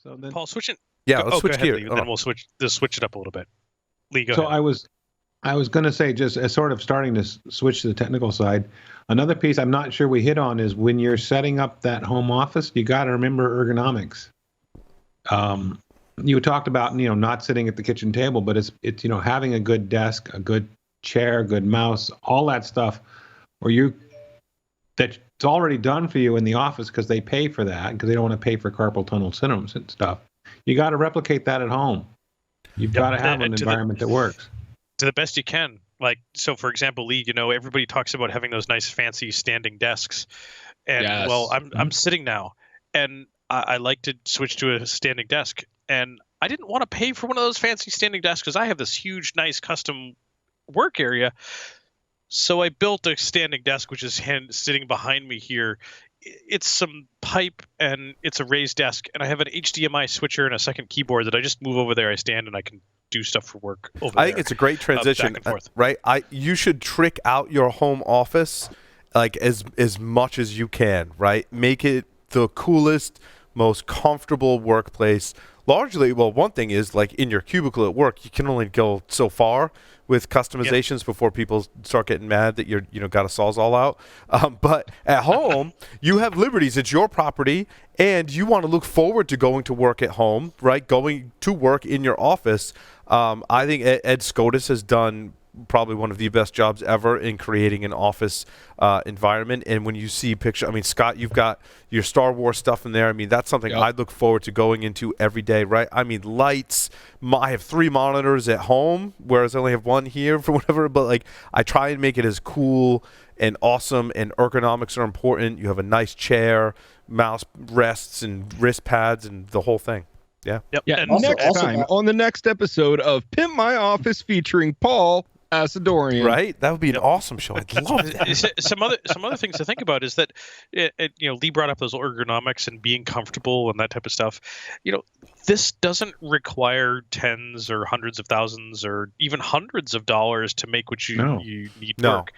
So then, Paul, switching. Yeah, let's switch go ahead, gears. Lee, and then we'll switch it up a little bit. Lee, go so ahead. I was going to say, just as sort of starting to switch to the technical side, another piece I'm not sure we hit on is when you're setting up that home office, you got to remember ergonomics. You talked about, not sitting at the kitchen table, but it's having a good desk, a good chair, a good mouse, all that stuff, that's already done for you in the office because they pay for that, because they don't want to pay for carpal tunnel syndromes and stuff. You got to replicate that at home. You've got to have an environment that works. To the best you can. Like, so for example, Lee, everybody talks about having those nice fancy standing desks. And Yes. well, I'm sitting now, and I like to switch to a standing desk. And I didn't want to pay for one of those fancy standing desks because I have this huge, nice custom work area. So I built a standing desk, which is sitting behind me here. It's some pipe and it's a raised desk, and I have an HDMI switcher and a second keyboard that I just move over there. I stand and I can do stuff for work over there. I think it's a great transition, back and forth. right? You should trick out your home office like as much as you can, right? Make it the coolest, most comfortable workplace. Largely, well, one thing is like in your cubicle at work, you can only go so far with customizations before people start getting mad that you're got a Sawzall out. But at home, you have liberties. It's your property, and you want to look forward to going to work at home, right? Going to work in your office. I think Ed Scotus has done probably one of the best jobs ever in creating an office environment. And when you see pictures, I mean, Scott, you've got your Star Wars stuff in there. I mean, that's something I look forward to going into every day, right? I mean, lights. I have 3 monitors at home, whereas I only have 1 here for whatever. But like, I try and make it as cool and awesome. And ergonomics are important. You have a nice chair, mouse rests, and wrist pads, and the whole thing. Yeah. Yep. Yeah. And Next time on the next episode of Pimp My Office featuring Paul Asadoorian. Right? That would be an awesome show. I'd love that. some other things to think about is that Lee brought up those ergonomics and being comfortable and that type of stuff. This doesn't require tens or hundreds of thousands or even hundreds of dollars to make what you need work.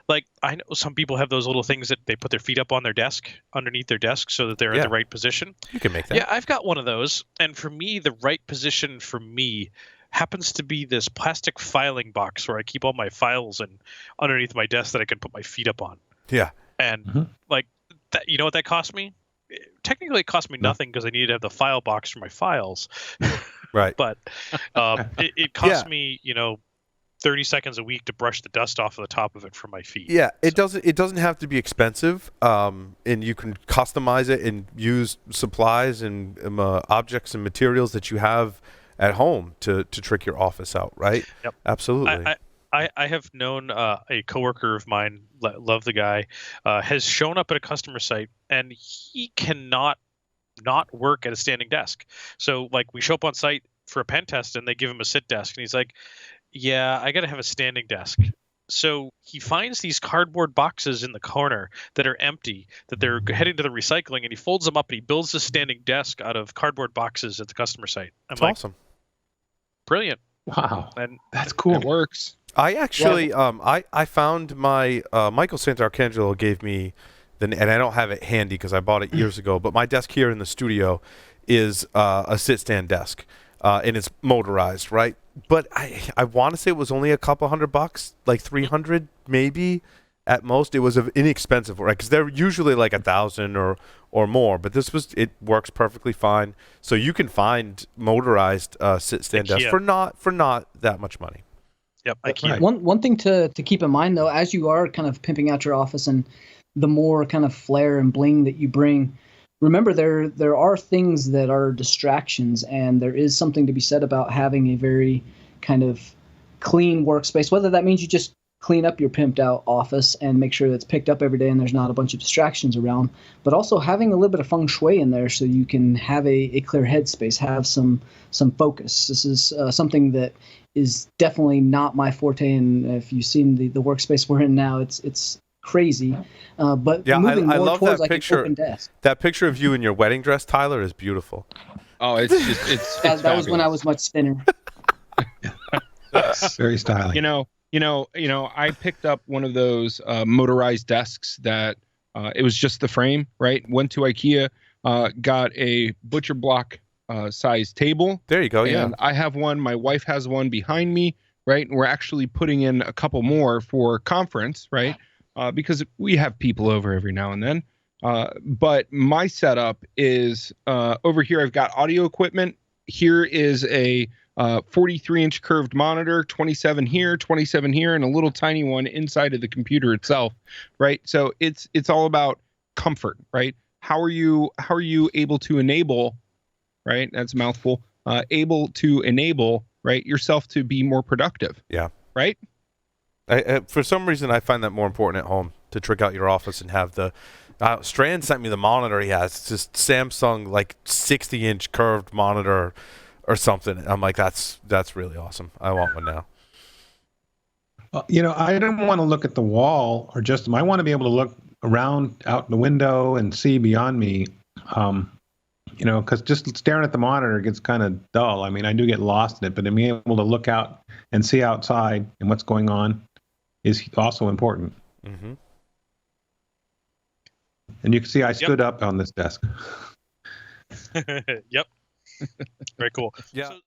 Like, I know some people have those little things that they put their feet up on their desk, underneath their desk, so that they're in the right position. You can make that. Yeah, I've got one of those, and for me, the right position for me happens to be this plastic filing box where I keep all my files in underneath my desk that I can put my feet up on. Yeah. And like that, you know what that cost me? Technically, it cost me nothing because I needed to have the file box for my files. Right. But it cost me, 30 seconds a week to brush the dust off of the top of it from my feet. Yeah, it doesn't have to be expensive, and you can customize it and use supplies and objects and materials that you have at home to trick your office out, right? Yep. Absolutely. I have known a coworker of mine, love the guy, has shown up at a customer site, and he cannot not work at a standing desk. So, like, we show up on site for a pen test, and they give him a sit desk, and he's like, yeah, I got to have a standing desk. So he finds these cardboard boxes in the corner that are empty, that they're heading to the recycling, and he folds them up, and he builds a standing desk out of cardboard boxes at the customer site. That's awesome. Brilliant. Wow. And that's cool. It works. I actually, I found my, Michael Santarcangelo gave me, and I don't have it handy because I bought it years ago, but my desk here in the studio is a sit-stand desk, and it's motorized, right? But I want to say it was only a couple $100, like $300 maybe at most. It was inexpensive, right? Because they're usually like $1,000 or more, but it works perfectly fine. So you can find motorized sit-stand desks for not that much money. Yep, I can't. One thing to keep in mind, though, as you are kind of pimping out your office and the more kind of flair and bling that you bring, remember there are things that are distractions, and there is something to be said about having a very kind of clean workspace, whether that means you just clean up your pimped out office and make sure that it's picked up every day and there's not a bunch of distractions around, but also having a little bit of feng shui in there so you can have a clear headspace, have some focus. This is something that is definitely not my forte, and if you've seen the workspace we're in now, it's crazy. But yeah, moving I more love towards that picture. An open desk. That picture of you in your wedding dress, Tyler, is beautiful. Oh, it's that was when I was much thinner. Very stylish. I picked up one of those motorized desks that it was just the frame, right? Went to IKEA, got a butcher block size table. There you go. And I have one. My wife has one behind me, right? And we're actually putting in a couple more for conference, right? Because we have people over every now and then. But my setup is over here. I've got audio equipment. Here is a 43-inch curved monitor, 27 here, 27 here, and a little tiny one inside of the computer itself, right? So it's all about comfort, right? How are you able to enable, right? That's a mouthful. Able to enable, right, yourself to be more productive. Yeah. Right. For some reason, I find that more important at home to trick out your office and have the. Strand sent me the monitor he has. It's just Samsung like 60-inch curved monitor or something. I'm like, that's really awesome. I want one now. I don't want to look at the wall or just I want to be able to look around out the window and see beyond me. Because just staring at the monitor gets kind of dull. I mean, I do get lost in it, but being able to look out and see outside and what's going on is also important. Mm-hmm. And you can see I stood up on this desk. Yep. Very cool. Yeah. So,